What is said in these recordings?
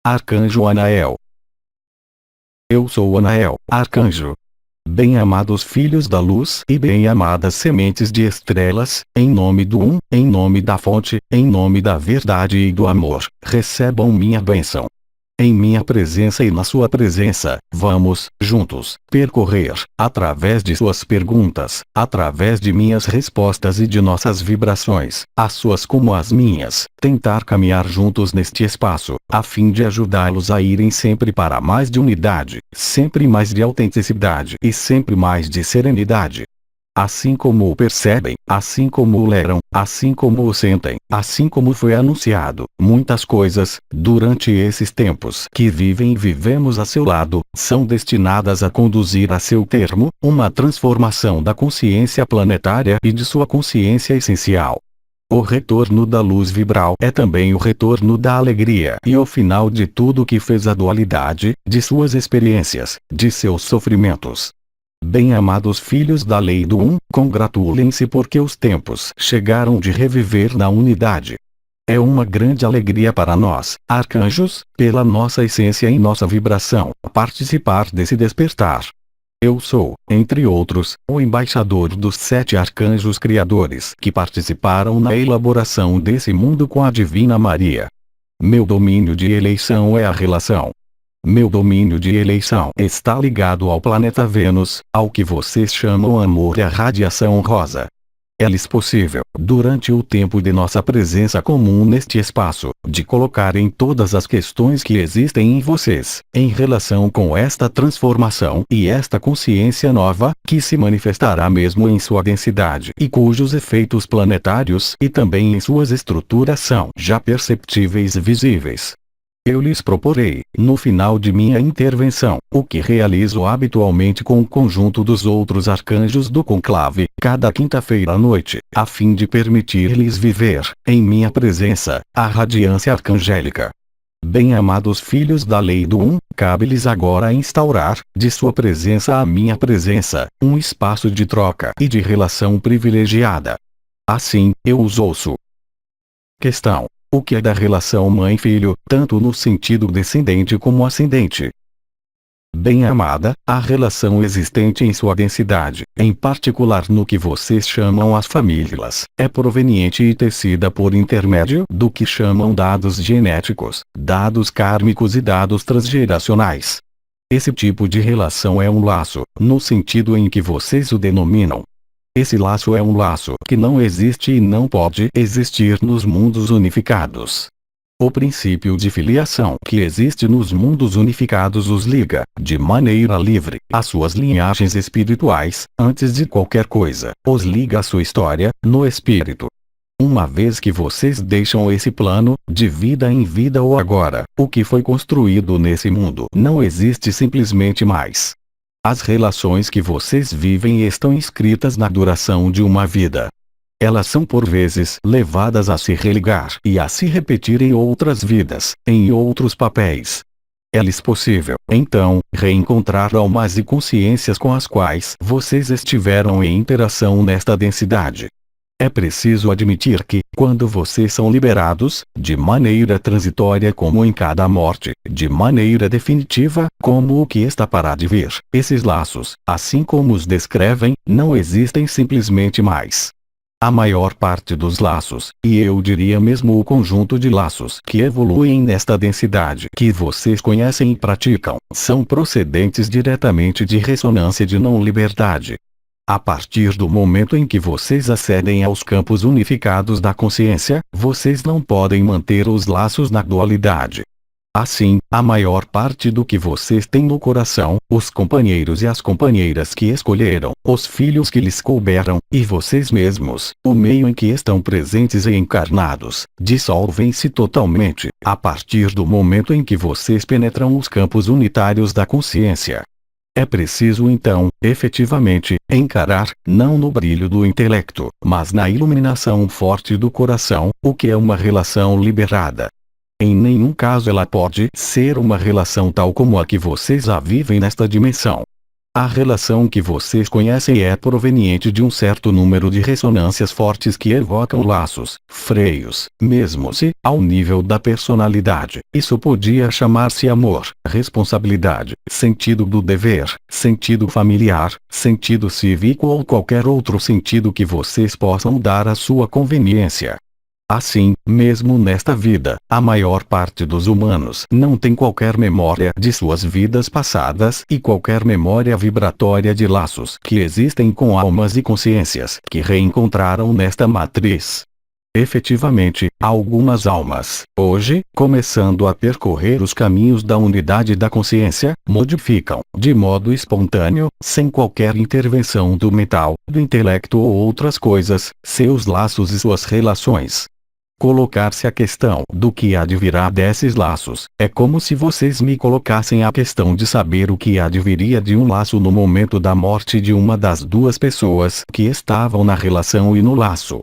Arcanjo Anael. Eu sou Anael, arcanjo. Bem-amados filhos da luz e bem-amadas sementes de estrelas, em nome do Um, em nome da fonte, em nome da verdade e do amor, recebam minha bênção. Em minha presença e na sua presença, vamos, juntos, percorrer, através de suas perguntas, através de minhas respostas e de nossas vibrações, as suas como as minhas, tentar caminhar juntos neste espaço, a fim de ajudá-los a irem sempre para mais de unidade, sempre mais de autenticidade e sempre mais de serenidade. Assim como o percebem, assim como o leram, assim como o sentem, assim como foi anunciado, muitas coisas, durante esses tempos que vivem e vivemos a seu lado, são destinadas a conduzir a seu termo, uma transformação da consciência planetária e de sua consciência essencial. O retorno da luz vibral é também o retorno da alegria e o final de tudo que fez a dualidade, de suas experiências, de seus sofrimentos. Bem-amados filhos da lei do Um, congratulem-se porque os tempos chegaram de reviver na unidade. É uma grande alegria para nós, arcanjos, pela nossa essência e nossa vibração, participar desse despertar. Eu sou, entre outros, o embaixador dos 7 arcanjos criadores que participaram na elaboração desse mundo com a Divina Maria. Meu domínio de eleição é a relação. Meu domínio de eleição está ligado ao planeta Vênus, ao que vocês chamam amor e a radiação rosa. É-lhes possível, durante o tempo de nossa presença comum neste espaço, de colocarem todas as questões que existem em vocês, em relação com esta transformação e esta consciência nova, que se manifestará mesmo em sua densidade e cujos efeitos planetários e também em suas estruturas são já perceptíveis e visíveis. Eu lhes proporei, no final de minha intervenção, o que realizo habitualmente com o conjunto dos outros arcanjos do conclave, cada quinta-feira à noite, a fim de permitir-lhes viver, em minha presença, a radiância arcangélica. Bem-amados filhos da lei do Um, cabe-lhes agora instaurar, de sua presença à minha presença, um espaço de troca e de relação privilegiada. Assim, eu os ouço. Questão: o que é da relação mãe-filho, tanto no sentido descendente como ascendente? Bem-amada, a relação existente em sua densidade, em particular no que vocês chamam as famílias, é proveniente e tecida por intermédio do que chamam dados genéticos, dados kármicos e dados transgeracionais. Esse tipo de relação é um laço, no sentido em que vocês o denominam. Esse laço é um laço que não existe e não pode existir nos mundos unificados. O princípio de filiação que existe nos mundos unificados os liga, de maneira livre, às suas linhagens espirituais, antes de qualquer coisa, os liga à sua história, no espírito. Uma vez que vocês deixam esse plano, de vida em vida ou agora, o que foi construído nesse mundo não existe simplesmente mais. As relações que vocês vivem estão inscritas na duração de uma vida. Elas são por vezes levadas a se religar e a se repetir em outras vidas, em outros papéis. É-lhes possível, então, reencontrar almas e consciências com as quais vocês estiveram em interação nesta densidade. É preciso admitir que, quando vocês são liberados, de maneira transitória como em cada morte, de maneira definitiva, como o que está para vir, esses laços, assim como os descrevem, não existem simplesmente mais. A maior parte dos laços, e eu diria mesmo o conjunto de laços que evoluem nesta densidade que vocês conhecem e praticam, são procedentes diretamente de ressonância de não-liberdade. A partir do momento em que vocês acedem aos campos unificados da consciência, vocês não podem manter os laços na dualidade. Assim, a maior parte do que vocês têm no coração, os companheiros e as companheiras que escolheram, os filhos que lhes couberam, e vocês mesmos, o meio em que estão presentes e encarnados, dissolvem-se totalmente, a partir do momento em que vocês penetram os campos unitários da consciência. É preciso então, efetivamente, encarar, não no brilho do intelecto, mas na iluminação forte do coração, o que é uma relação liberada. Em nenhum caso ela pode ser uma relação tal como a que vocês a vivem nesta dimensão. A relação que vocês conhecem é proveniente de um certo número de ressonâncias fortes que evocam laços, freios, mesmo se, ao nível da personalidade, isso podia chamar-se amor, responsabilidade, sentido do dever, sentido familiar, sentido cívico ou qualquer outro sentido que vocês possam dar à sua conveniência. Assim, mesmo nesta vida, a maior parte dos humanos não tem qualquer memória de suas vidas passadas e qualquer memória vibratória de laços que existem com almas e consciências que reencontraram nesta matriz. Efetivamente, algumas almas, hoje, começando a percorrer os caminhos da unidade da consciência, modificam, de modo espontâneo, sem qualquer intervenção do mental, do intelecto ou outras coisas, seus laços e suas relações. Colocar-se a questão do que há de virá desses laços, é como se vocês me colocassem a questão de saber o que há de viria de um laço no momento da morte de uma das duas pessoas que estavam na relação e no laço.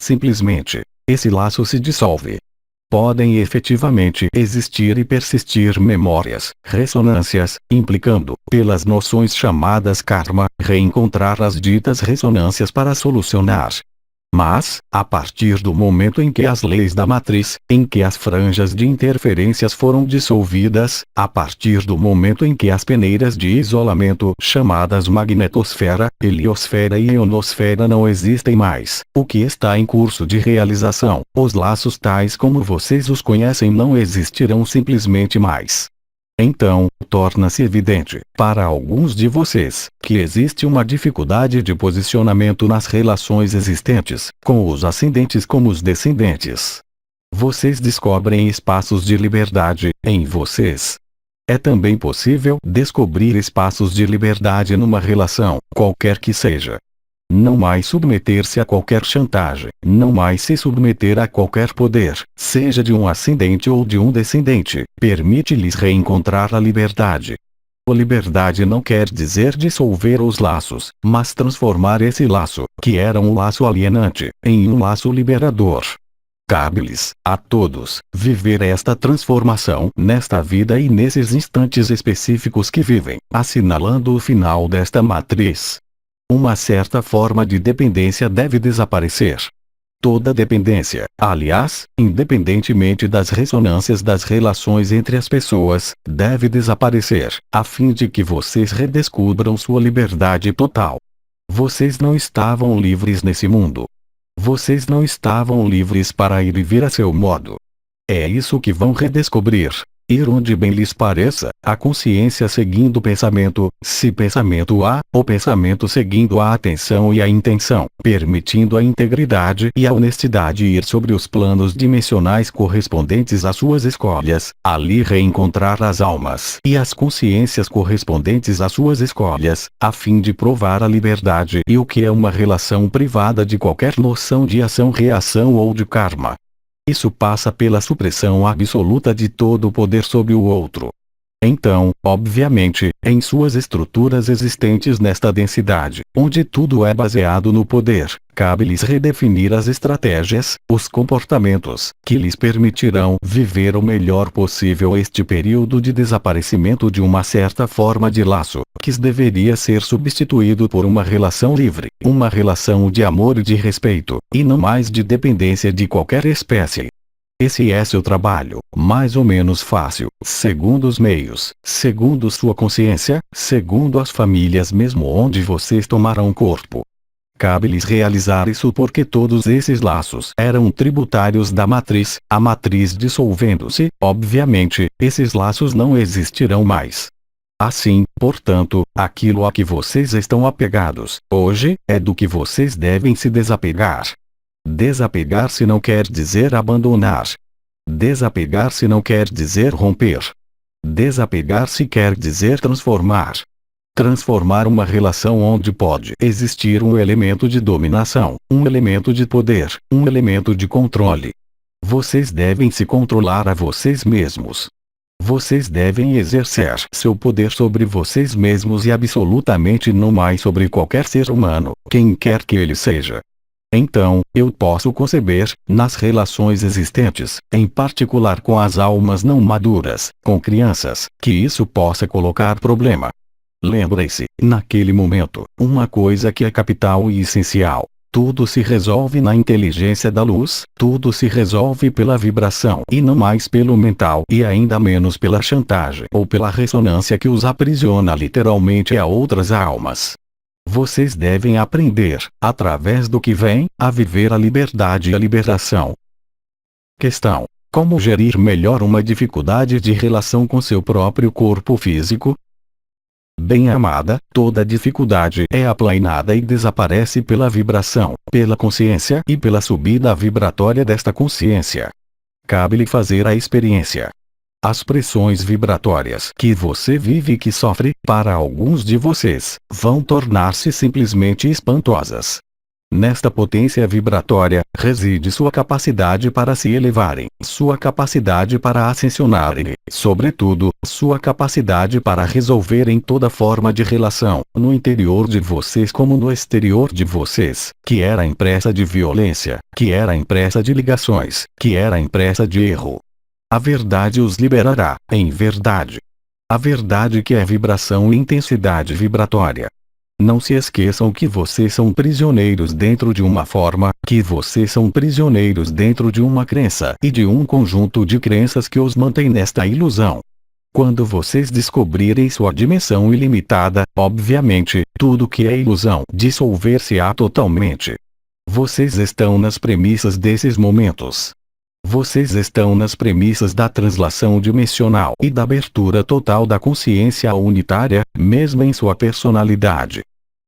Simplesmente, esse laço se dissolve. Podem efetivamente existir e persistir memórias, ressonâncias, implicando, pelas noções chamadas karma, reencontrar as ditas ressonâncias para solucionar. Mas, a partir do momento em que as leis da matriz, em que as franjas de interferências foram dissolvidas, a partir do momento em que as peneiras de isolamento, chamadas magnetosfera, heliosfera e ionosfera não existem mais, o que está em curso de realização, os laços tais como vocês os conhecem não existirão simplesmente mais. Então, torna-se evidente, para alguns de vocês, que existe uma dificuldade de posicionamento nas relações existentes, com os ascendentes como os descendentes. Vocês descobrem espaços de liberdade, em vocês. É também possível descobrir espaços de liberdade numa relação, qualquer que seja. Não mais submeter-se a qualquer chantagem, não mais se submeter a qualquer poder, seja de um ascendente ou de um descendente, permite-lhes reencontrar a liberdade. A liberdade não quer dizer dissolver os laços, mas transformar esse laço, que era um laço alienante, em um laço liberador. Cabe-lhes, a todos, viver esta transformação nesta vida e nesses instantes específicos que vivem, assinalando o final desta matriz. Uma certa forma de dependência deve desaparecer. Toda dependência, aliás, independentemente das ressonâncias das relações entre as pessoas, deve desaparecer, a fim de que vocês redescubram sua liberdade total. Vocês não estavam livres nesse mundo. Vocês não estavam livres para ir e vir a seu modo. É isso que vão redescobrir. Ir onde bem lhes pareça, a consciência seguindo o pensamento, se pensamento há, o pensamento seguindo a atenção e a intenção, permitindo a integridade e a honestidade ir sobre os planos dimensionais correspondentes às suas escolhas, ali reencontrar as almas e as consciências correspondentes às suas escolhas, a fim de provar a liberdade e o que é uma relação privada de qualquer noção de ação-reação ou de karma. Isso passa pela supressão absoluta de todo o poder sobre o outro. Então, obviamente, em suas estruturas existentes nesta densidade, onde tudo é baseado no poder, cabe-lhes redefinir as estratégias, os comportamentos, que lhes permitirão viver o melhor possível este período de desaparecimento de uma certa forma de laço, que deveria ser substituído por uma relação livre, uma relação de amor e de respeito, e não mais de dependência de qualquer espécie. Esse é seu trabalho, mais ou menos fácil, segundo os meios, segundo sua consciência, segundo as famílias mesmo onde vocês tomarão corpo. Cabe-lhes realizar isso porque todos esses laços eram tributários da matriz, a matriz dissolvendo-se, obviamente, esses laços não existirão mais. Assim, portanto, aquilo a que vocês estão apegados, hoje, é do que vocês devem se desapegar. Desapegar-se não quer dizer abandonar. Desapegar-se não quer dizer romper. Desapegar-se quer dizer transformar. Transformar uma relação onde pode existir um elemento de dominação, um elemento de poder, um elemento de controle. Vocês devem se controlar a vocês mesmos. Vocês devem exercer seu poder sobre vocês mesmos e absolutamente não mais sobre qualquer ser humano, quem quer que ele seja. Então, eu posso conceber, nas relações existentes, em particular com as almas não maduras, com crianças, que isso possa colocar problema. Lembre-se, naquele momento, uma coisa que é capital e essencial. Tudo se resolve na inteligência da luz, tudo se resolve pela vibração e não mais pelo mental e ainda menos pela chantagem ou pela ressonância que os aprisiona literalmente a outras almas. Vocês devem aprender, através do que vem, a viver a liberdade e a liberação. Questão: como gerir melhor uma dificuldade de relação com seu próprio corpo físico? Bem-amada, toda dificuldade é aplanada e desaparece pela vibração, pela consciência e pela subida vibratória desta consciência. Cabe-lhe fazer a experiência. As pressões vibratórias que você vive e que sofre, para alguns de vocês, vão tornar-se simplesmente espantosas. Nesta potência vibratória, reside sua capacidade para se elevarem, sua capacidade para ascensionarem, sobretudo, sua capacidade para resolverem toda forma de relação, no interior de vocês como no exterior de vocês, que era impressa de violência, que era impressa de ligações, que era impressa de erro. A verdade os liberará, em verdade. A verdade que é vibração e intensidade vibratória. Não se esqueçam que vocês são prisioneiros dentro de uma forma, que vocês são prisioneiros dentro de uma crença e de um conjunto de crenças que os mantém nesta ilusão. Quando vocês descobrirem sua dimensão ilimitada, obviamente, tudo que é ilusão dissolver-se-á totalmente. Vocês estão nas premissas desses momentos. Vocês estão nas premissas da translação dimensional e da abertura total da consciência unitária, mesmo em sua personalidade.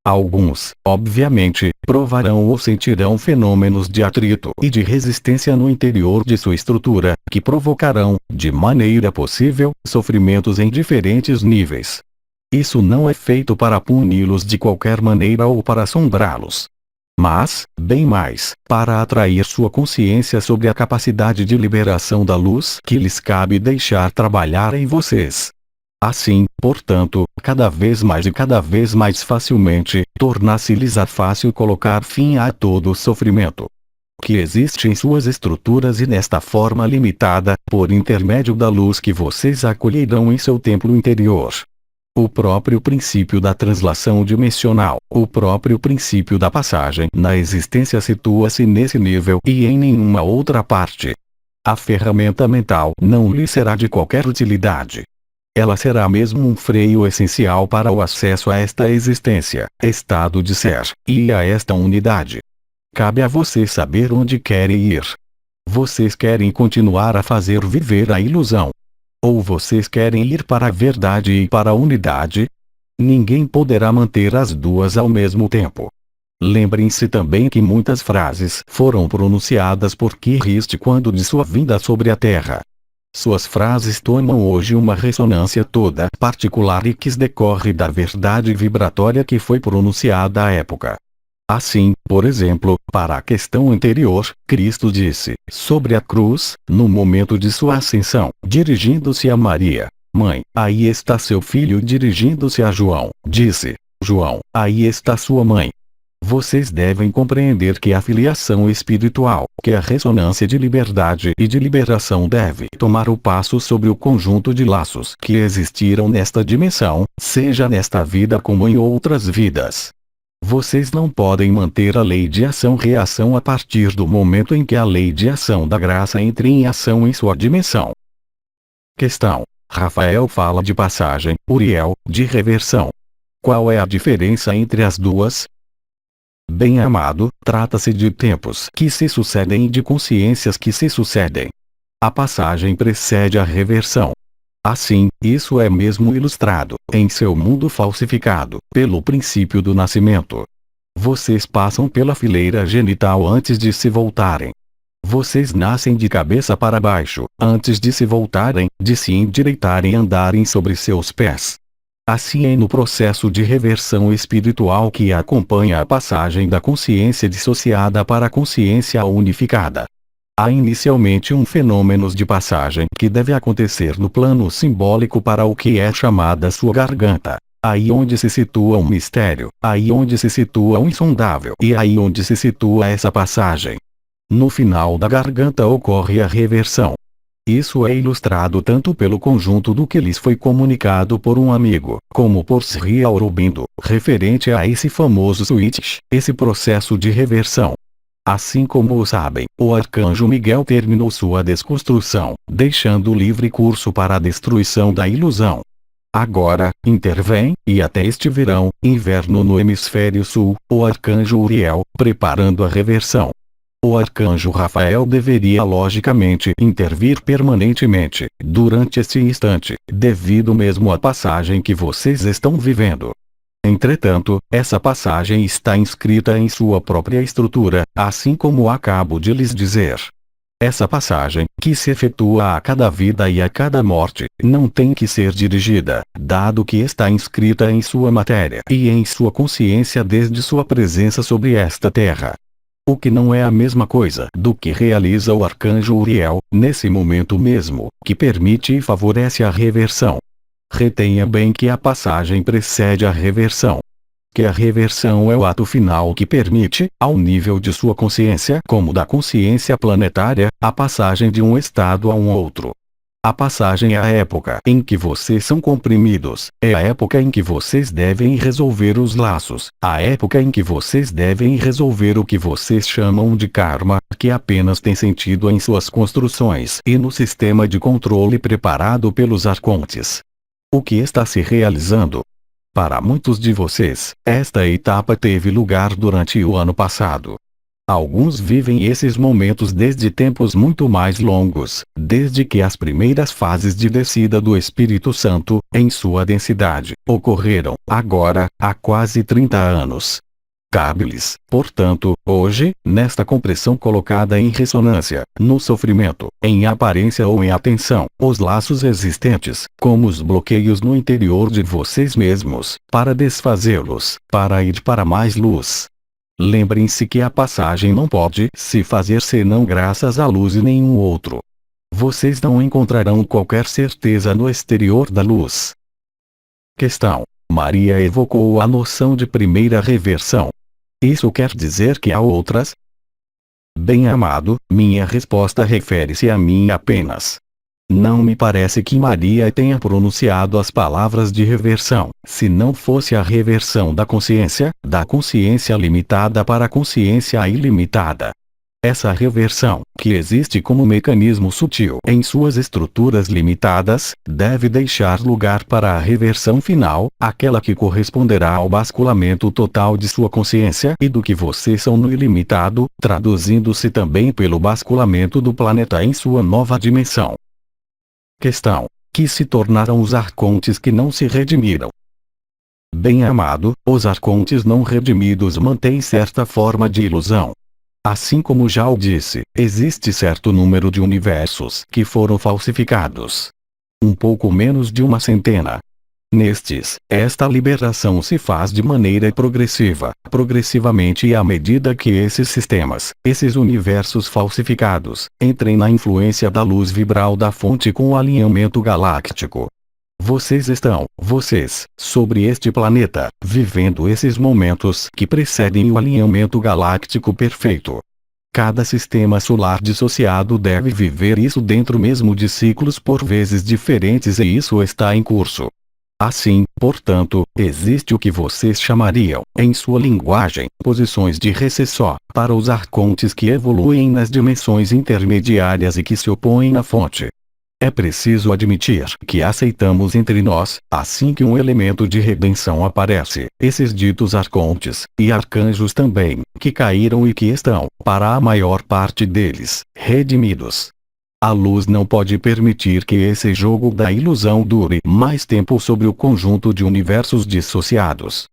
Alguns, obviamente, provarão ou sentirão fenômenos de atrito e de resistência no interior de sua estrutura, que provocarão, de maneira possível, sofrimentos em diferentes níveis. Isso não é feito para puni-los de qualquer maneira ou para assombrá-los. Mas, bem mais, para atrair sua consciência sobre a capacidade de liberação da luz que lhes cabe deixar trabalhar em vocês. Assim, portanto, cada vez mais e cada vez mais facilmente, torna-se-lhes fácil colocar fim a todo o sofrimento que existe em suas estruturas e nesta forma limitada, por intermédio da luz que vocês acolherão em seu templo interior. O próprio princípio da translação dimensional, o próprio princípio da passagem na existência situa-se nesse nível e em nenhuma outra parte. A ferramenta mental não lhe será de qualquer utilidade. Ela será mesmo um freio essencial para o acesso a esta existência, estado de ser, e a esta unidade. Cabe a você saber onde querem ir. Vocês querem continuar a fazer viver a ilusão? Ou vocês querem ir para a verdade e para a unidade? Ninguém poderá manter as duas ao mesmo tempo. Lembrem-se também que muitas frases foram pronunciadas por Christ quando de sua vinda sobre a Terra. Suas frases tomam hoje uma ressonância toda particular e que decorre da verdade vibratória que foi pronunciada à época. Assim, por exemplo, para a questão anterior, Cristo disse, sobre a cruz, no momento de sua ascensão, dirigindo-se a Maria: Mãe, aí está seu filho. Dirigindo-se a João, disse: João, aí está sua mãe. Vocês devem compreender que a filiação espiritual, que a ressonância de liberdade e de liberação deve tomar o passo sobre o conjunto de laços que existiram nesta dimensão, seja nesta vida como em outras vidas. Vocês não podem manter a lei de ação-reação a partir do momento em que a lei de ação da graça entre em ação em sua dimensão. Questão: Rafael fala de passagem, Uriel, de reversão. Qual é a diferença entre as duas? Bem-amado, trata-se de tempos que se sucedem e de consciências que se sucedem. A passagem precede a reversão. Assim, isso é mesmo ilustrado, em seu mundo falsificado, pelo princípio do nascimento. Vocês passam pela fileira genital antes de se voltarem. Vocês nascem de cabeça para baixo, antes de se voltarem, de se endireitarem e andarem sobre seus pés. Assim é no processo de reversão espiritual que acompanha a passagem da consciência dissociada para a consciência unificada. Há inicialmente um fenômeno de passagem que deve acontecer no plano simbólico para o que é chamada sua garganta. Aí onde se situa um mistério, aí onde se situa um insondável e aí onde se situa essa passagem. No final da garganta ocorre a reversão. Isso é ilustrado tanto pelo conjunto do que lhes foi comunicado por um amigo, como por Sri Aurobindo, referente a esse famoso switch, esse processo de reversão. Assim como o sabem, o arcanjo Miguel terminou sua desconstrução, deixando livre curso para a destruição da ilusão. Agora, intervém, e até este verão, inverno no hemisfério sul, o arcanjo Uriel, preparando a reversão. O arcanjo Rafael deveria logicamente intervir permanentemente, durante este instante, devido mesmo à passagem que vocês estão vivendo. Entretanto, essa passagem está inscrita em sua própria estrutura, assim como acabo de lhes dizer. Essa passagem, que se efetua a cada vida e a cada morte, não tem que ser dirigida, dado que está inscrita em sua matéria e em sua consciência desde sua presença sobre esta terra. O que não é a mesma coisa do que realiza o arcanjo Uriel, nesse momento mesmo, que permite e favorece a reversão. Retenha bem que a passagem precede a reversão. Que a reversão é o ato final que permite, ao nível de sua consciência como da consciência planetária, a passagem de um estado a um outro. A passagem é a época em que vocês são comprimidos, é a época em que vocês devem resolver os laços, a época em que vocês devem resolver o que vocês chamam de karma, que apenas tem sentido em suas construções e no sistema de controle preparado pelos arcontes. O que está se realizando? Para muitos de vocês, esta etapa teve lugar durante o ano passado. Alguns vivem esses momentos desde tempos muito mais longos, desde que as primeiras fases de descida do Espírito Santo, em sua densidade, ocorreram, agora, há quase 30 anos. Cabe-lhes, portanto, hoje, nesta compressão colocada em ressonância, no sofrimento, em aparência ou em atenção, os laços existentes, como os bloqueios no interior de vocês mesmos, para desfazê-los, para ir para mais luz. Lembrem-se que a passagem não pode se fazer senão graças à luz e nenhum outro. Vocês não encontrarão qualquer certeza no exterior da luz. Questão: Maria evocou a noção de primeira reversão. Isso quer dizer que há outras? Bem-amado, minha resposta refere-se a mim apenas. Não me parece que Maria tenha pronunciado as palavras de reversão, se não fosse a reversão da consciência limitada para a consciência ilimitada. Essa reversão, que existe como mecanismo sutil em suas estruturas limitadas, deve deixar lugar para a reversão final, aquela que corresponderá ao basculamento total de sua consciência e do que vocês são no ilimitado, traduzindo-se também pelo basculamento do planeta em sua nova dimensão. Questão: que se tornaram os arcontes que não se redimiram? Bem-amado, os arcontes não redimidos mantêm certa forma de ilusão. Assim como já o disse, existe certo número de universos que foram falsificados. Um pouco menos de uma centena. Nestes, esta liberação se faz de maneira progressivamente e à medida que esses sistemas, esses universos falsificados, entrem na influência da luz vibral da fonte com o alinhamento galáctico. Vocês, sobre este planeta, vivendo esses momentos que precedem o alinhamento galáctico perfeito. Cada sistema solar dissociado deve viver isso dentro mesmo de ciclos por vezes diferentes e isso está em curso. Assim, portanto, existe o que vocês chamariam, em sua linguagem, posições de recessó, para os arcontes que evoluem nas dimensões intermediárias e que se opõem à fonte. É preciso admitir que aceitamos entre nós, assim que um elemento de redenção aparece, esses ditos arcontes, e arcanjos também, que caíram e que estão, para a maior parte deles, redimidos. A luz não pode permitir que esse jogo da ilusão dure mais tempo sobre o conjunto de universos dissociados.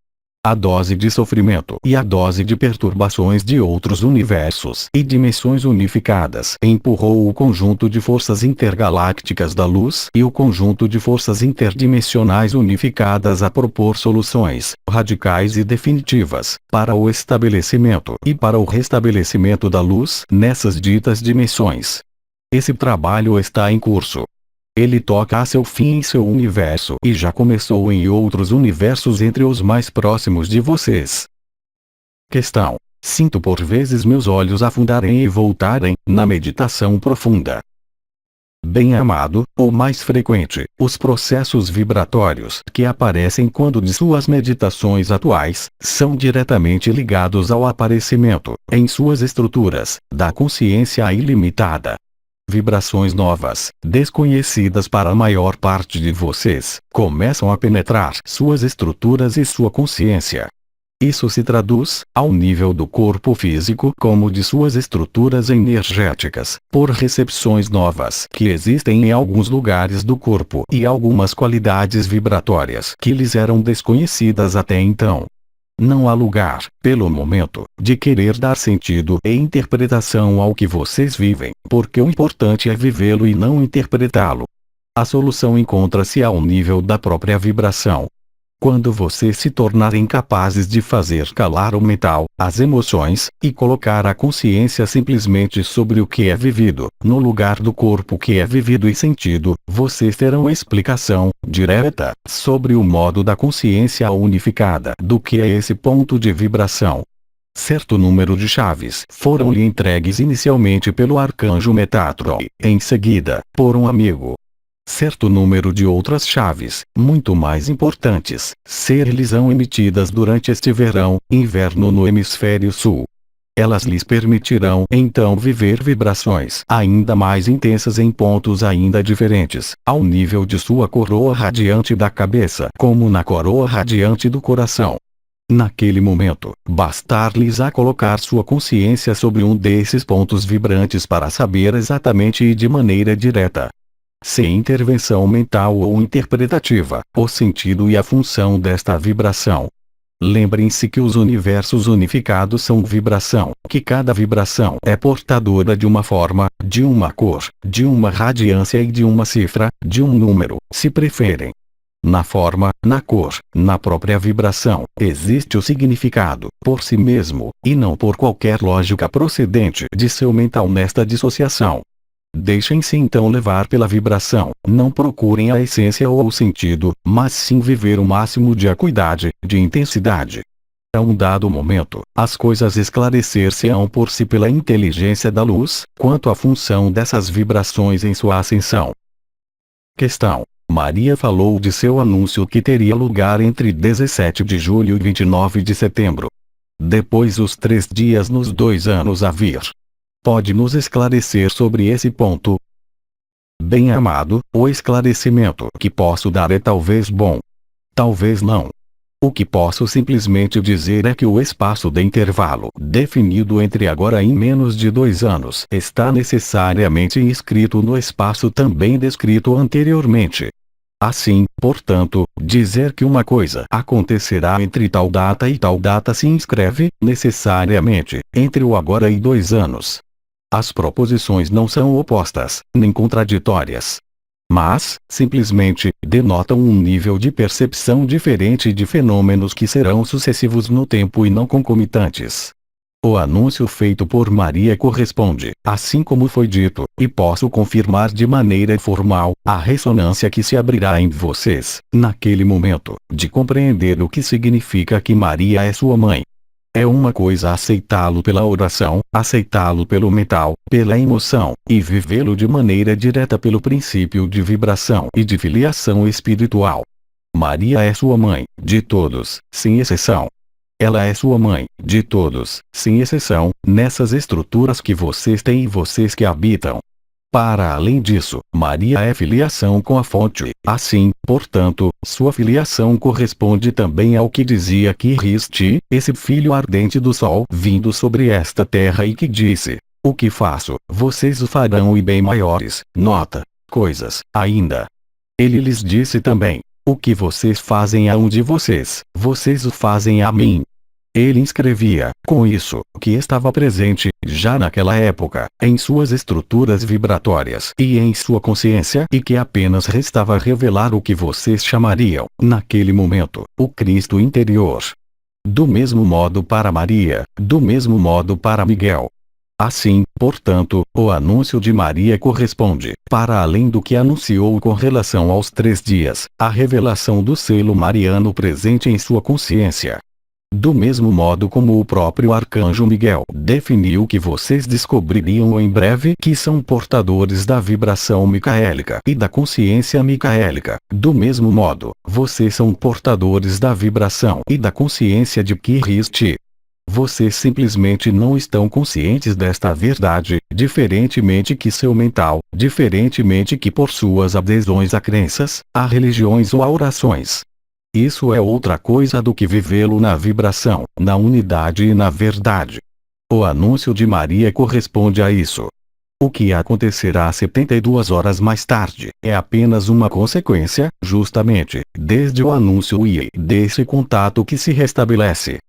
A dose de sofrimento e a dose de perturbações de outros universos e dimensões unificadas empurrou o conjunto de forças intergalácticas da luz e o conjunto de forças interdimensionais unificadas a propor soluções radicais e definitivas para o estabelecimento e para o restabelecimento da luz nessas ditas dimensões. Esse trabalho está em curso. Ele toca a seu fim em seu universo e já começou em outros universos entre os mais próximos de vocês. Questão: sinto por vezes meus olhos afundarem e voltarem, na meditação profunda. Bem-amado, ou mais frequente, os processos vibratórios que aparecem quando de suas meditações atuais, são diretamente ligados ao aparecimento, em suas estruturas, da consciência ilimitada. Vibrações novas, desconhecidas para a maior parte de vocês, começam a penetrar suas estruturas e sua consciência. Isso se traduz, ao nível do corpo físico como de suas estruturas energéticas, por recepções novas que existem em alguns lugares do corpo e algumas qualidades vibratórias que lhes eram desconhecidas até então. Não há lugar, pelo momento, de querer dar sentido e interpretação ao que vocês vivem, porque o importante é vivê-lo e não interpretá-lo. A solução encontra-se ao nível da própria vibração. Quando vocês se tornarem capazes de fazer calar o mental, as emoções, e colocar a consciência simplesmente sobre o que é vivido, no lugar do corpo que é vivido e sentido, vocês terão explicação, direta, sobre o modo da consciência unificada do que é esse ponto de vibração. Certo número de chaves foram-lhe entregues inicialmente pelo arcanjo Metatron, em seguida, por um amigo. Certo número de outras chaves, muito mais importantes, ser-lhes-ão emitidas durante este inverno no hemisfério sul. Elas lhes permitirão então viver vibrações ainda mais intensas em pontos ainda diferentes, ao nível de sua coroa radiante da cabeça, como na coroa radiante do coração. Naquele momento, bastar-lhes a colocar sua consciência sobre um desses pontos vibrantes para saber exatamente e de maneira direta, sem intervenção mental ou interpretativa, o sentido e a função desta vibração. Lembrem-se que os universos unificados são vibração, que cada vibração é portadora de uma forma, de uma cor, de uma radiância e de uma cifra, de um número, se preferem. Na forma, na cor, na própria vibração, existe o significado, por si mesmo, e não por qualquer lógica procedente de seu mental nesta dissociação. Deixem-se então levar pela vibração, não procurem a essência ou o sentido, mas sim viver o máximo de acuidade, de intensidade. A um dado momento, as coisas esclarecer-se-ão por si pela inteligência da luz, quanto à função dessas vibrações em sua ascensão. Questão: Maria falou de seu anúncio que teria lugar entre 17 de julho e 29 de setembro. Depois os 3 dias nos 2 anos a vir. Pode nos esclarecer sobre esse ponto? Bem-amado, o esclarecimento que posso dar é talvez bom. Talvez não. O que posso simplesmente dizer é que o espaço de intervalo definido entre agora e menos de 2 anos está necessariamente inscrito no espaço também descrito anteriormente. Assim, portanto, dizer que uma coisa acontecerá entre tal data e tal data se inscreve, necessariamente, entre o agora e 2 anos. As proposições não são opostas, nem contraditórias. Mas, simplesmente, denotam um nível de percepção diferente de fenômenos que serão sucessivos no tempo e não concomitantes. O anúncio feito por Maria corresponde, assim como foi dito, e posso confirmar de maneira formal, à ressonância que se abrirá em vocês, naquele momento, de compreender o que significa que Maria é sua mãe. É uma coisa aceitá-lo pela oração, aceitá-lo pelo mental, pela emoção, e vivê-lo de maneira direta pelo princípio de vibração e de filiação espiritual. Maria é sua mãe, de todos, sem exceção. Ela é sua mãe, de todos, sem exceção, nessas estruturas que vocês têm e vocês que habitam. Para além disso, Maria é filiação com a fonte, assim, portanto, sua filiação corresponde também ao que dizia Krishna, esse filho ardente do sol vindo sobre esta terra e que disse: o que faço, vocês o farão e bem maiores, nota, coisas, ainda. Ele lhes disse também: o que vocês fazem a um de vocês, vocês o fazem a mim. Ele inscrevia, com isso, que estava presente, já naquela época, em suas estruturas vibratórias e em sua consciência e que apenas restava revelar o que vocês chamariam, naquele momento, o Cristo interior. Do mesmo modo para Maria, do mesmo modo para Miguel. Assim, portanto, o anúncio de Maria corresponde, para além do que anunciou com relação aos 3 dias, à revelação do selo mariano presente em sua consciência. Do mesmo modo como o próprio Arcanjo Miguel definiu que vocês descobririam em breve que são portadores da vibração micaélica e da consciência micaélica, do mesmo modo, vocês são portadores da vibração e da consciência de Krishna. Vocês simplesmente não estão conscientes desta verdade, diferentemente que seu mental, diferentemente que por suas adesões a crenças, a religiões ou a orações. Isso é outra coisa do que vivê-lo na vibração, na unidade e na verdade. O anúncio de Maria corresponde a isso. O que acontecerá 72 horas mais tarde é apenas uma consequência, justamente, desde o anúncio e desse contato que se restabelece.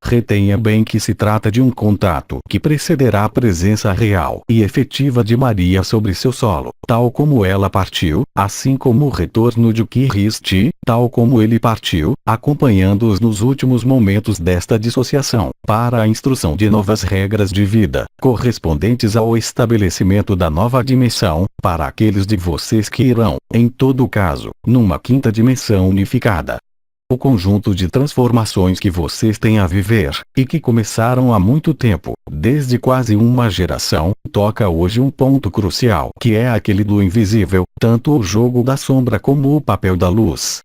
Retenha bem que se trata de um contato que precederá a presença real e efetiva de Maria sobre seu solo, tal como ela partiu, assim como o retorno de Krishna, tal como ele partiu, acompanhando-os nos últimos momentos desta dissociação, para a instrução de novas regras de vida, correspondentes ao estabelecimento da nova dimensão, para aqueles de vocês que irão, em todo caso, numa quinta dimensão unificada. O conjunto de transformações que vocês têm a viver, e que começaram há muito tempo, desde quase uma geração, toca hoje um ponto crucial, que é aquele do invisível, tanto o jogo da sombra como o papel da luz.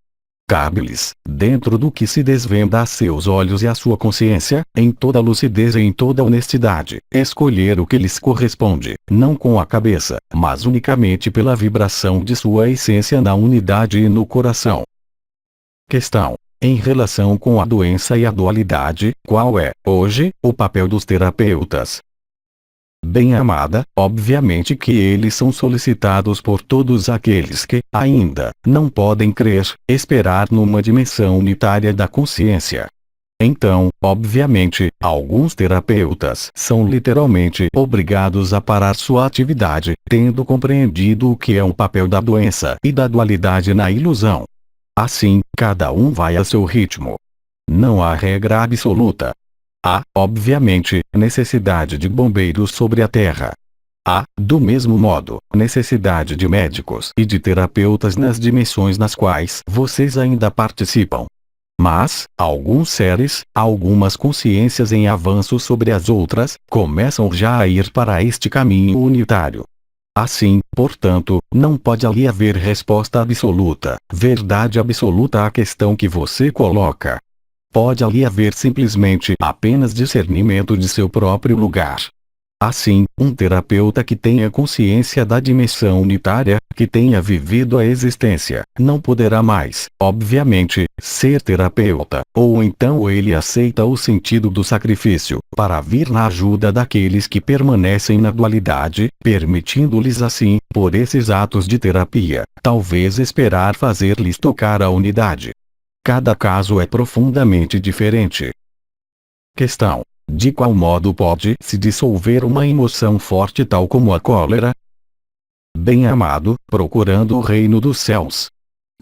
Cabe-lhes, dentro do que se desvenda a seus olhos e a sua consciência, em toda lucidez e em toda honestidade, escolher o que lhes corresponde, não com a cabeça, mas unicamente pela vibração de sua essência na unidade e no coração. Questão: em relação com a doença e a dualidade, qual é, hoje, o papel dos terapeutas? Bem-amada, obviamente que eles são solicitados por todos aqueles que, ainda, não podem crer, esperar numa dimensão unitária da consciência. Então, obviamente, alguns terapeutas são literalmente obrigados a parar sua atividade, tendo compreendido o que é o papel da doença e da dualidade na ilusão. Assim, cada um vai a seu ritmo. Não há regra absoluta. Há, obviamente, necessidade de bombeiros sobre a terra. Há, do mesmo modo, necessidade de médicos e de terapeutas nas dimensões nas quais vocês ainda participam. Mas, alguns seres, algumas consciências em avanço sobre as outras, começam já a ir para este caminho unitário. Assim, portanto, não pode ali haver resposta absoluta, verdade absoluta à questão que você coloca. Pode ali haver simplesmente apenas discernimento de seu próprio lugar. Assim, um terapeuta que tenha consciência da dimensão unitária, que tenha vivido a existência, não poderá mais, obviamente, ser terapeuta, ou então ele aceita o sentido do sacrifício, para vir na ajuda daqueles que permanecem na dualidade, permitindo-lhes assim, por esses atos de terapia, talvez esperar fazer-lhes tocar a unidade. Cada caso é profundamente diferente. Questão: de qual modo pode se dissolver uma emoção forte tal como a cólera? Bem-amado, procurando o reino dos céus.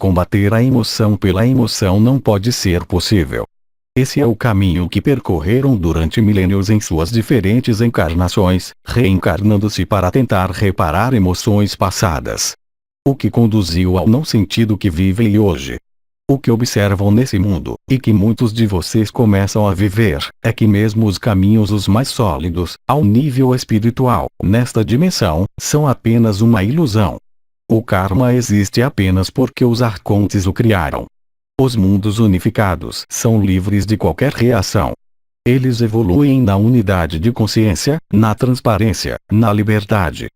Combater a emoção pela emoção não pode ser possível. Esse é o caminho que percorreram durante milênios em suas diferentes encarnações, reencarnando-se para tentar reparar emoções passadas. O que conduziu ao não sentido que vivem hoje. O que observam nesse mundo, e que muitos de vocês começam a viver, é que mesmo os caminhos os mais sólidos, ao nível espiritual, nesta dimensão, são apenas uma ilusão. O karma existe apenas porque os arcontes o criaram. Os mundos unificados são livres de qualquer reação. Eles evoluem na unidade de consciência, na transparência, na liberdade.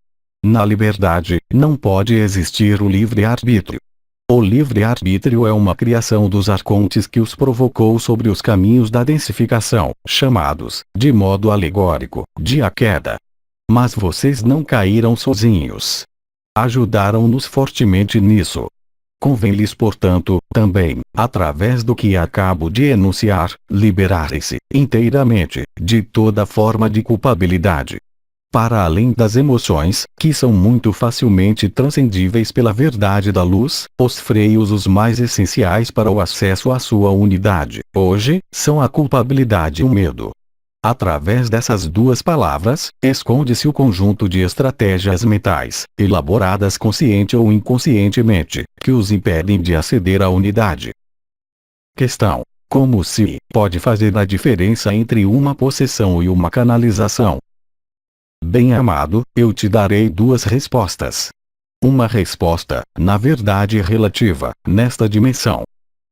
Na liberdade, não pode existir o livre-arbítrio. O livre-arbítrio é uma criação dos arcontes que os provocou sobre os caminhos da densificação, chamados, de modo alegórico, de a queda. Mas vocês não caíram sozinhos. Ajudaram-nos fortemente nisso. Convém-lhes, portanto, também, através do que acabo de enunciar, liberarem-se, inteiramente, de toda forma de culpabilidade. Para além das emoções, que são muito facilmente transcendíveis pela verdade da luz, os freios os mais essenciais para o acesso à sua unidade, hoje, são a culpabilidade e o medo. Através dessas duas palavras, esconde-se o conjunto de estratégias mentais, elaboradas consciente ou inconscientemente, que os impedem de aceder à unidade. Questão: Como se pode fazer a diferença entre uma possessão e uma canalização? Bem-amado, eu te darei duas respostas. Uma resposta, na verdade relativa, nesta dimensão.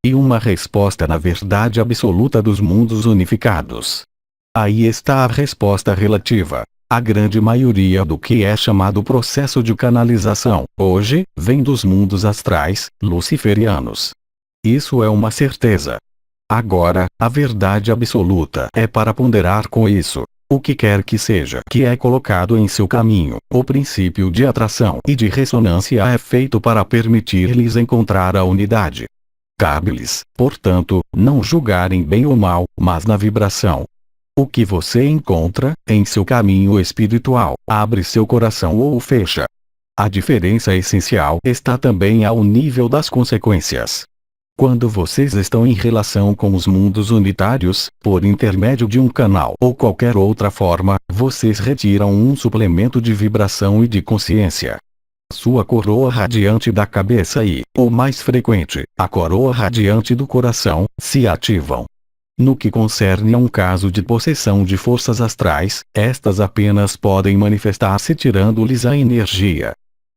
E uma resposta na verdade absoluta dos mundos unificados. Aí está a resposta relativa. A grande maioria do que é chamado processo de canalização, hoje, vem dos mundos astrais, luciferianos. Isso é uma certeza. Agora, a verdade absoluta é para ponderar com isso. O que quer que seja que é colocado em seu caminho, o princípio de atração e de ressonância é feito para permitir-lhes encontrar a unidade. Cabe-lhes, portanto, não julgarem bem ou mal, mas na vibração. O que você encontra, em seu caminho espiritual, abre seu coração ou o fecha. A diferença essencial está também ao nível das consequências. Quando vocês estão em relação com os mundos unitários, por intermédio de um canal ou qualquer outra forma, vocês retiram um suplemento de vibração e de consciência. Sua coroa radiante da cabeça e, o mais frequente, a coroa radiante do coração, se ativam. No que concerne a um caso de possessão de forças astrais, estas apenas podem manifestar-se tirando-lhes a energia.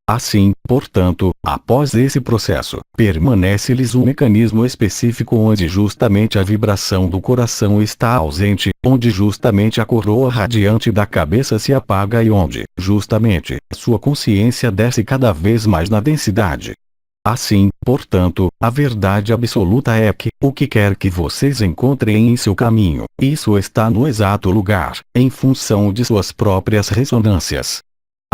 Assim, portanto, após esse processo, permanece-lhes um mecanismo específico onde justamente a vibração do coração está ausente, onde justamente a coroa radiante da cabeça se apaga e onde, justamente, sua consciência desce cada vez mais na densidade. Assim, portanto, a verdade absoluta é que, o que quer que vocês encontrem em seu caminho, isso está no exato lugar, em função de suas próprias ressonâncias.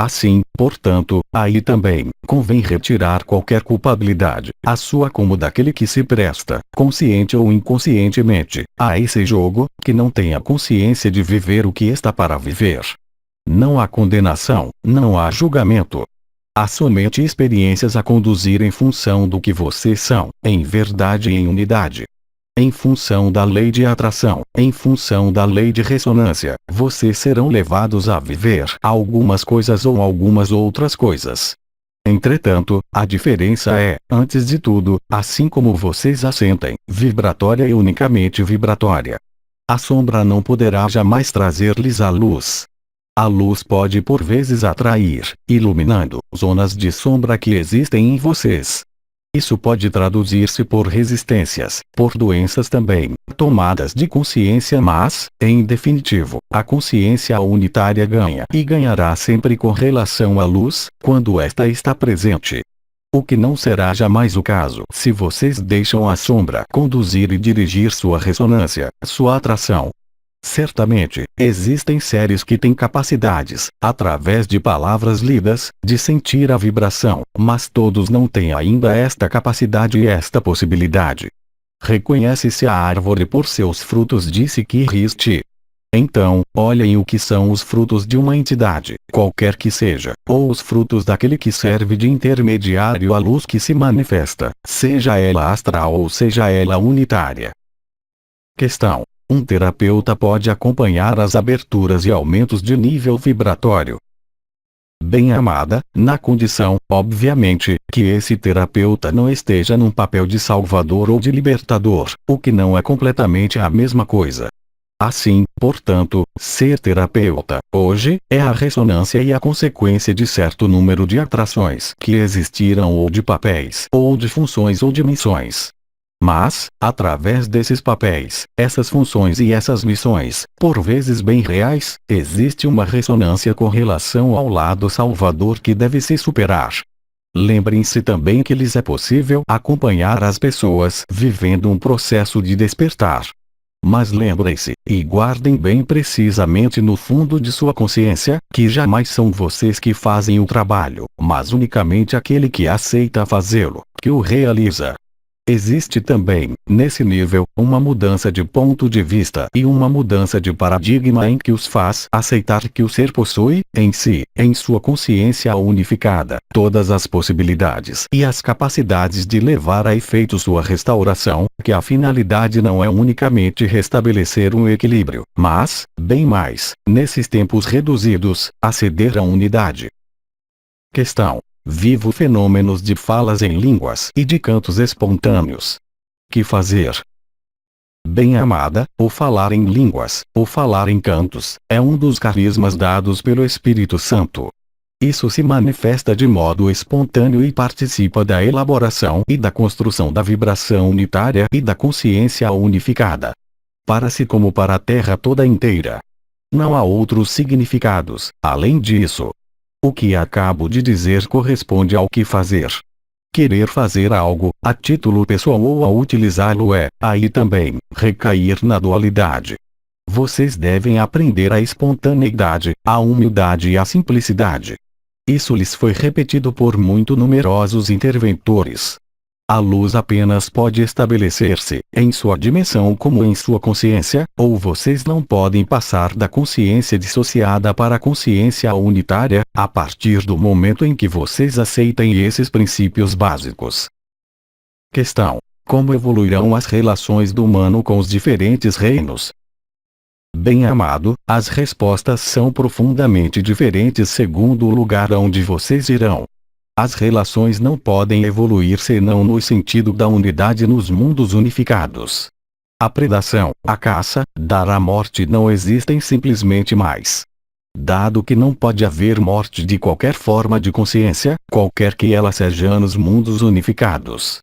Assim, portanto, aí também, convém retirar qualquer culpabilidade, a sua como daquele que se presta, consciente ou inconscientemente, a esse jogo, que não tem a consciência de viver o que está para viver. Não há condenação, não há julgamento. Há somente experiências a conduzir em função do que vocês são, em verdade e em unidade. Em função da lei de atração, em função da lei de ressonância, vocês serão levados a viver algumas coisas ou algumas outras coisas. Entretanto, a diferença é, antes de tudo, assim como vocês a sentem, vibratória e unicamente vibratória. A sombra não poderá jamais trazer-lhes a luz. A luz pode por vezes atrair, iluminando, zonas de sombra que existem em vocês. Isso pode traduzir-se por resistências, por doenças também, tomadas de consciência, mas, em definitivo, a consciência unitária ganha e ganhará sempre com relação à luz, quando esta está presente. O que não será jamais o caso se vocês deixam a sombra conduzir e dirigir sua ressonância, sua atração. Certamente, existem seres que têm capacidades, através de palavras lidas, de sentir a vibração, mas todos não têm ainda esta capacidade e esta possibilidade. Reconhece-se a árvore por seus frutos, disse Kiriste. Então, olhem o que são os frutos de uma entidade, qualquer que seja, ou os frutos daquele que serve de intermediário à luz que se manifesta, seja ela astral ou seja ela unitária. Questão: um terapeuta pode acompanhar as aberturas e aumentos de nível vibratório? Bem-amada, na condição, obviamente, que esse terapeuta não esteja num papel de salvador ou de libertador, o que não é completamente a mesma coisa. Assim, portanto, ser terapeuta, hoje, é a ressonância e a consequência de certo número de atrações que existiram ou de papéis, ou de funções ou de missões. Mas, através desses papéis, essas funções e essas missões, por vezes bem reais, existe uma ressonância com relação ao lado salvador que deve se superar. Lembrem-se também que lhes é possível acompanhar as pessoas vivendo um processo de despertar. Mas lembrem-se, e guardem bem precisamente no fundo de sua consciência, que jamais são vocês que fazem o trabalho, mas unicamente aquele que aceita fazê-lo, que o realiza. Existe também, nesse nível, uma mudança de ponto de vista e uma mudança de paradigma em que os faz aceitar que o ser possui, em si, em sua consciência unificada, todas as possibilidades e as capacidades de levar a efeito sua restauração, que a finalidade não é unicamente restabelecer um equilíbrio, mas, bem mais, nesses tempos reduzidos, aceder à unidade. Questão: vivo fenômenos de falas em línguas e de cantos espontâneos. Que fazer? Bem-amada, o falar em línguas, o falar em cantos, é um dos carismas dados pelo Espírito Santo. Isso se manifesta de modo espontâneo e participa da elaboração e da construção da vibração unitária e da consciência unificada. Para si como para a Terra toda inteira. Não há outros significados, além disso. O que acabo de dizer corresponde ao que fazer. Querer fazer algo, a título pessoal ou ao utilizá-lo aí também, recair na dualidade. Vocês devem aprender a espontaneidade, a humildade e a simplicidade. Isso lhes foi repetido por muito numerosos interventores. A luz apenas pode estabelecer-se, em sua dimensão como em sua consciência, ou vocês não podem passar da consciência dissociada para a consciência unitária, a partir do momento em que vocês aceitem esses princípios básicos. Questão: como evoluirão as relações do humano com os diferentes reinos? Bem-amado, as respostas são profundamente diferentes segundo o lugar onde vocês irão. As relações não podem evoluir senão no sentido da unidade nos mundos unificados. A predação, a caça, dar a morte não existem simplesmente mais. Dado que não pode haver morte de qualquer forma de consciência, qualquer que ela seja nos mundos unificados.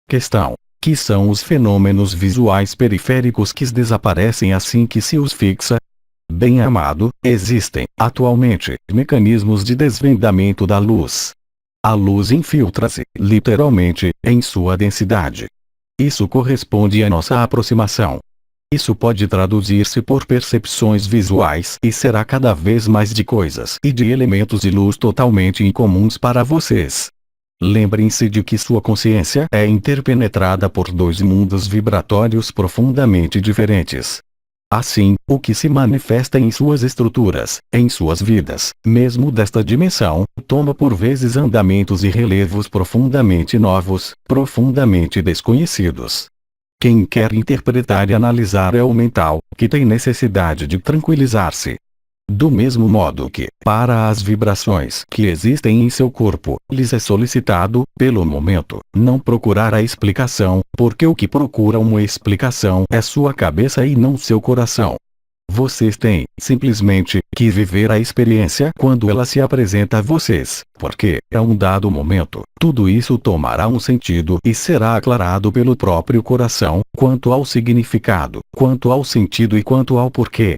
Questão: que são os fenômenos visuais periféricos que desaparecem assim que se os fixa? Bem-amado, existem, atualmente, mecanismos de desvendamento da luz. A luz infiltra-se, literalmente, em sua densidade. Isso corresponde à nossa aproximação. Isso pode traduzir-se por percepções visuais e será cada vez mais de coisas e de elementos de luz totalmente incomuns para vocês. Lembrem-se de que sua consciência é interpenetrada por dois mundos vibratórios profundamente diferentes. Assim, o que se manifesta em suas estruturas, em suas vidas, mesmo desta dimensão, toma por vezes andamentos e relevos profundamente novos, profundamente desconhecidos. Quem quer interpretar e analisar é o mental, que tem necessidade de tranquilizar-se. Do mesmo modo que, para as vibrações que existem em seu corpo, lhes é solicitado, pelo momento, não procurar a explicação, porque o que procura uma explicação é sua cabeça e não seu coração. Vocês têm, simplesmente, que viver a experiência quando ela se apresenta a vocês, porque, a um dado momento, tudo isso tomará um sentido e será aclarado pelo próprio coração, quanto ao significado, quanto ao sentido e quanto ao porquê.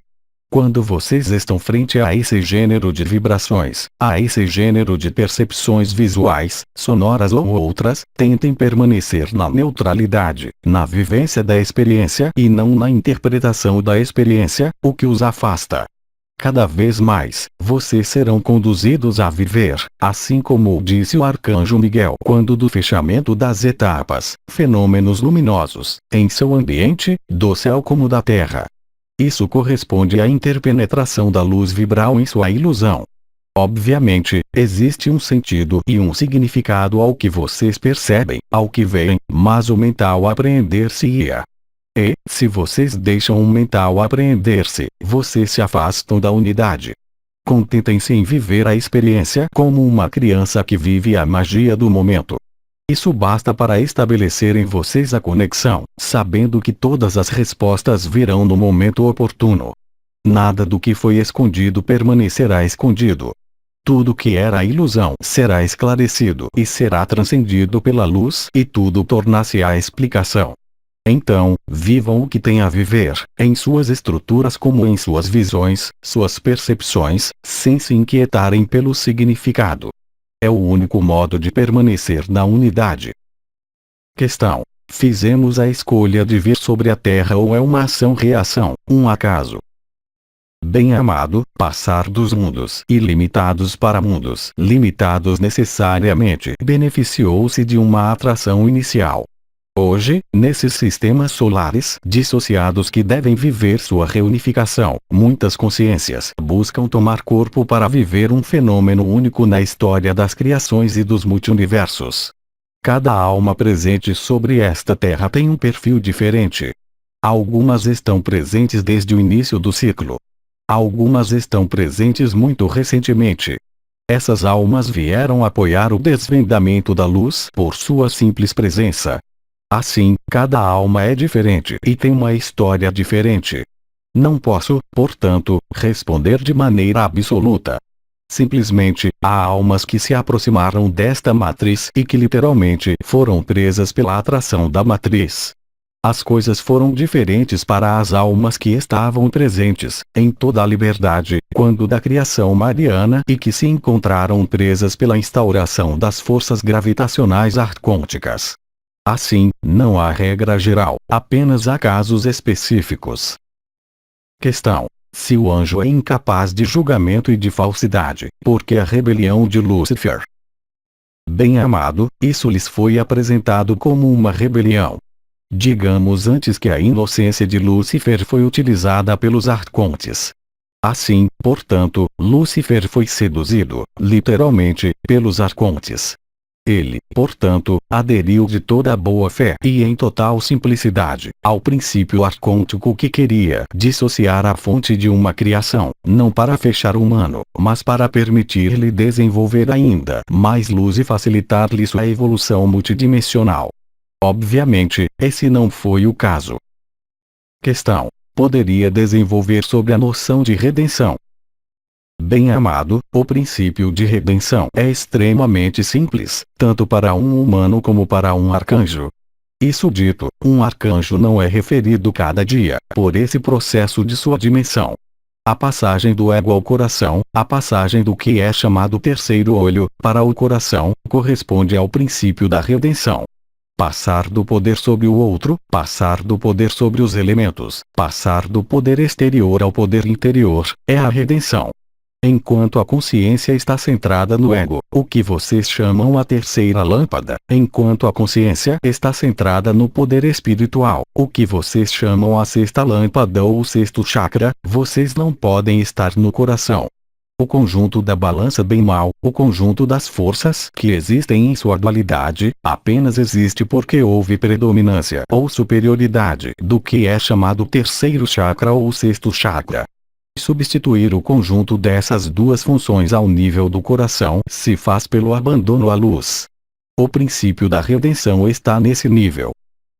Quando vocês estão frente a esse gênero de vibrações, a esse gênero de percepções visuais, sonoras ou outras, tentem permanecer na neutralidade, na vivência da experiência e não na interpretação da experiência, o que os afasta. Cada vez mais, vocês serão conduzidos a viver, assim como disse o Arcanjo Miguel quando do fechamento das etapas, fenômenos luminosos, em seu ambiente, do céu como da terra. Isso corresponde à interpenetração da luz vibral em sua ilusão. Obviamente, existe um sentido e um significado ao que vocês percebem, ao que veem, mas o mental apreender-se-ia. E, se vocês deixam o mental apreender-se, vocês se afastam da unidade. Contentem-se em viver a experiência como uma criança que vive a magia do momento. Isso basta para estabelecer em vocês a conexão, sabendo que todas as respostas virão no momento oportuno. Nada do que foi escondido permanecerá escondido. Tudo que era ilusão será esclarecido e será transcendido pela luz e tudo tornar-se-á explicação. Então, vivam o que têm a viver, em suas estruturas como em suas visões, suas percepções, sem se inquietarem pelo significado. É o único modo de permanecer na unidade. Questão: fizemos a escolha de vir sobre a Terra ou é uma ação-reação, um acaso? Bem-amado, passar dos mundos ilimitados para mundos limitados necessariamente beneficiou-se de uma atração inicial. Hoje, nesses sistemas solares dissociados que devem viver sua reunificação, muitas consciências buscam tomar corpo para viver um fenômeno único na história das criações e dos multiversos. Cada alma presente sobre esta terra tem um perfil diferente. Algumas estão presentes desde o início do ciclo. Algumas estão presentes muito recentemente. Essas almas vieram apoiar o desvendamento da luz por sua simples presença. Assim, cada alma é diferente e tem uma história diferente. Não posso, portanto, responder de maneira absoluta. Simplesmente, há almas que se aproximaram desta matriz e que literalmente foram presas pela atração da matriz. As coisas foram diferentes para as almas que estavam presentes, em toda a liberdade, quando da criação mariana e que se encontraram presas pela instauração das forças gravitacionais arcônticas. Assim, não há regra geral, apenas há casos específicos. Questão: se o anjo é incapaz de julgamento e de falsidade, por que a rebelião de Lúcifer? Bem-amado, isso lhes foi apresentado como uma rebelião. Digamos antes que a inocência de Lúcifer foi utilizada pelos arcontes. Assim, portanto, Lúcifer foi seduzido, literalmente, pelos arcontes. Ele, portanto, aderiu de toda a boa fé e em total simplicidade ao princípio arcôntico que queria dissociar a fonte de uma criação, não para fechar o humano, mas para permitir-lhe desenvolver ainda mais luz e facilitar-lhe sua evolução multidimensional. Obviamente, esse não foi o caso. Questão: poderia desenvolver sobre a noção de redenção? Bem-amado, o princípio de redenção é extremamente simples, tanto para um humano como para um arcanjo. Isso dito, um arcanjo não é referido cada dia, por esse processo de sua dimensão. A passagem do ego ao coração, a passagem do que é chamado terceiro olho, para o coração, corresponde ao princípio da redenção. Passar do poder sobre o outro, passar do poder sobre os elementos, passar do poder exterior ao poder interior, é a redenção. Enquanto a consciência está centrada no ego, o que vocês chamam a terceira lâmpada, enquanto a consciência está centrada no poder espiritual, o que vocês chamam a sexta lâmpada ou o sexto chakra, vocês não podem estar no coração. O conjunto da balança bem-mal, o conjunto das forças que existem em sua dualidade, apenas existe porque houve predominância ou superioridade do que é chamado terceiro chakra ou sexto chakra. Substituir o conjunto dessas duas funções ao nível do coração se faz pelo abandono à luz. O princípio da redenção está nesse nível.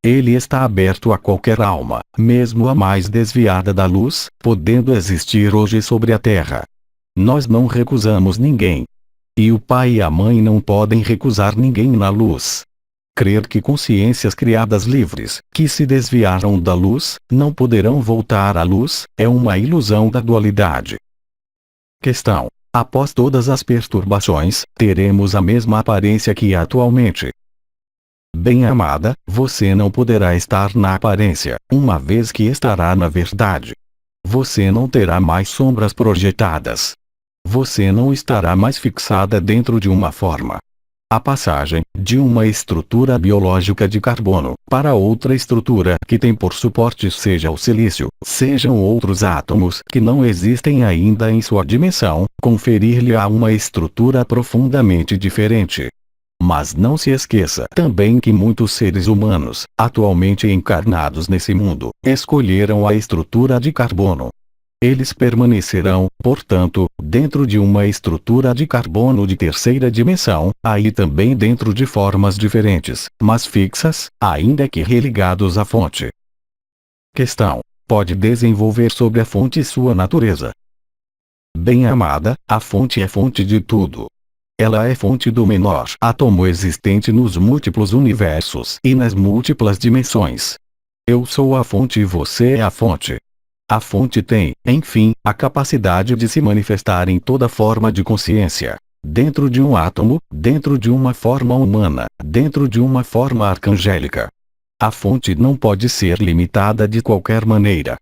Ele está aberto a qualquer alma, mesmo a mais desviada da luz, podendo existir hoje sobre a Terra. Nós não recusamos ninguém. E o pai e a mãe não podem recusar ninguém na luz. Crer que consciências criadas livres, que se desviaram da luz, não poderão voltar à luz, é uma ilusão da dualidade. Questão: após todas as perturbações, teremos a mesma aparência que atualmente? Bem-amada, você não poderá estar na aparência, uma vez que estará na verdade. Você não terá mais sombras projetadas. Você não estará mais fixada dentro de uma forma. A passagem de uma estrutura biológica de carbono para outra estrutura que tem por suporte seja o silício, sejam outros átomos que não existem ainda em sua dimensão, conferir-lhe-á uma estrutura profundamente diferente. Mas não se esqueça também que muitos seres humanos, atualmente encarnados nesse mundo, escolheram a estrutura de carbono. Eles permanecerão, portanto, dentro de uma estrutura de carbono de terceira dimensão, aí também dentro de formas diferentes, mas fixas, ainda que religados à fonte. Questão: pode desenvolver sobre a fonte sua natureza? Bem-amada, a fonte é fonte de tudo. Ela é fonte do menor átomo existente nos múltiplos universos e nas múltiplas dimensões. Eu sou a fonte e você é a fonte. A fonte tem, enfim, a capacidade de se manifestar em toda forma de consciência. Dentro de um átomo, dentro de uma forma humana, dentro de uma forma arcangélica. A fonte não pode ser limitada de qualquer maneira.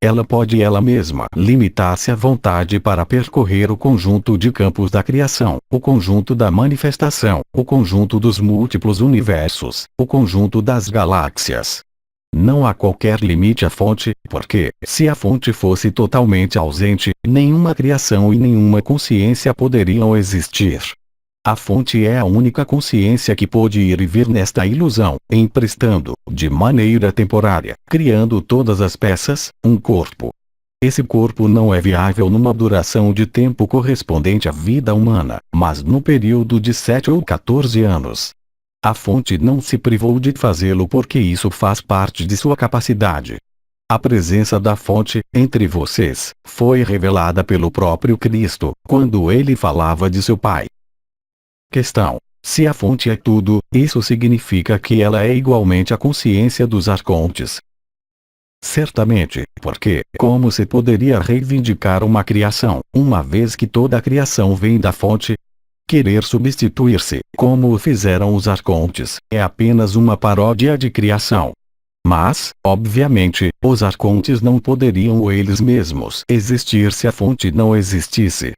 Ela pode ela mesma limitar-se à vontade para percorrer o conjunto de campos da criação, o conjunto da manifestação, o conjunto dos múltiplos universos, o conjunto das galáxias. Não há qualquer limite à fonte, porque, se a fonte fosse totalmente ausente, nenhuma criação e nenhuma consciência poderiam existir. A fonte é a única consciência que pôde ir e vir nesta ilusão, emprestando, de maneira temporária, criando todas as peças, um corpo. Esse corpo não é viável numa duração de tempo correspondente à vida humana, mas no período de 7 ou 14 anos. A fonte não se privou de fazê-lo porque isso faz parte de sua capacidade. A presença da fonte, entre vocês, foi revelada pelo próprio Cristo, quando ele falava de seu Pai. Questão: se a fonte é tudo, isso significa que ela é igualmente a consciência dos arcontes? Certamente, porque, como se poderia reivindicar uma criação, uma vez que toda a criação vem da fonte? Querer substituir-se, como o fizeram os arcontes, é apenas uma paródia de criação. Mas, obviamente, os arcontes não poderiam eles mesmos existir se a fonte não existisse.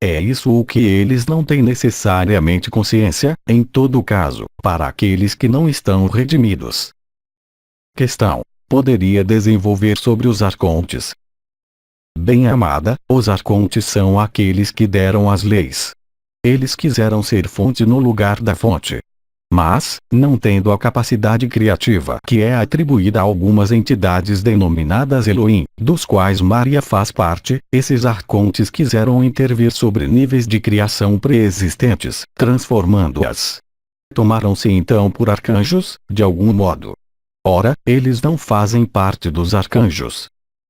É isso o que eles não têm necessariamente consciência, em todo caso, para aqueles que não estão redimidos. Questão: poderia desenvolver sobre os arcontes? Bem-amada, os arcontes são aqueles que deram as leis. Eles quiseram ser fonte no lugar da fonte. Mas, não tendo a capacidade criativa que é atribuída a algumas entidades denominadas Elohim, dos quais Maria faz parte, esses arcontes quiseram intervir sobre níveis de criação pré-existentes, transformando-as. Tomaram-se então por arcanjos, de algum modo. Ora, eles não fazem parte dos arcanjos.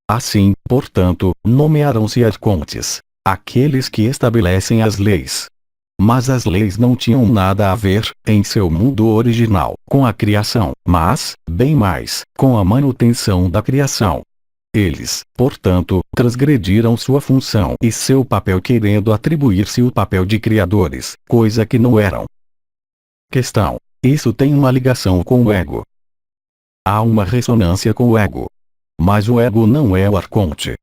Assim, portanto, nomearam-se arcontes, aqueles que estabelecem as leis. Mas as leis não tinham nada a ver, em seu mundo original, com a criação, mas, bem mais, com a manutenção da criação. Eles, portanto, transgrediram sua função e seu papel querendo atribuir-se o papel de criadores, coisa que não eram. Questão: isso tem uma ligação com o ego? Há uma ressonância com o ego. Mas o ego não é o arconte.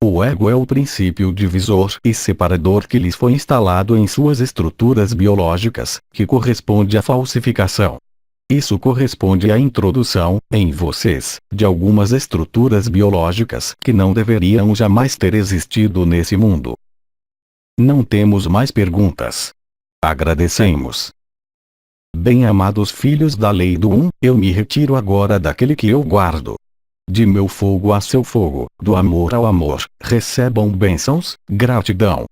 O ego é o princípio divisor e separador que lhes foi instalado em suas estruturas biológicas, que corresponde à falsificação. Isso corresponde à introdução, em vocês, de algumas estruturas biológicas que não deveriam jamais ter existido nesse mundo. Não temos mais perguntas. Agradecemos. Bem-amados filhos da lei do eu me retiro agora daquele que eu guardo. De meu fogo a seu fogo, do amor ao amor, recebam bênçãos, gratidão.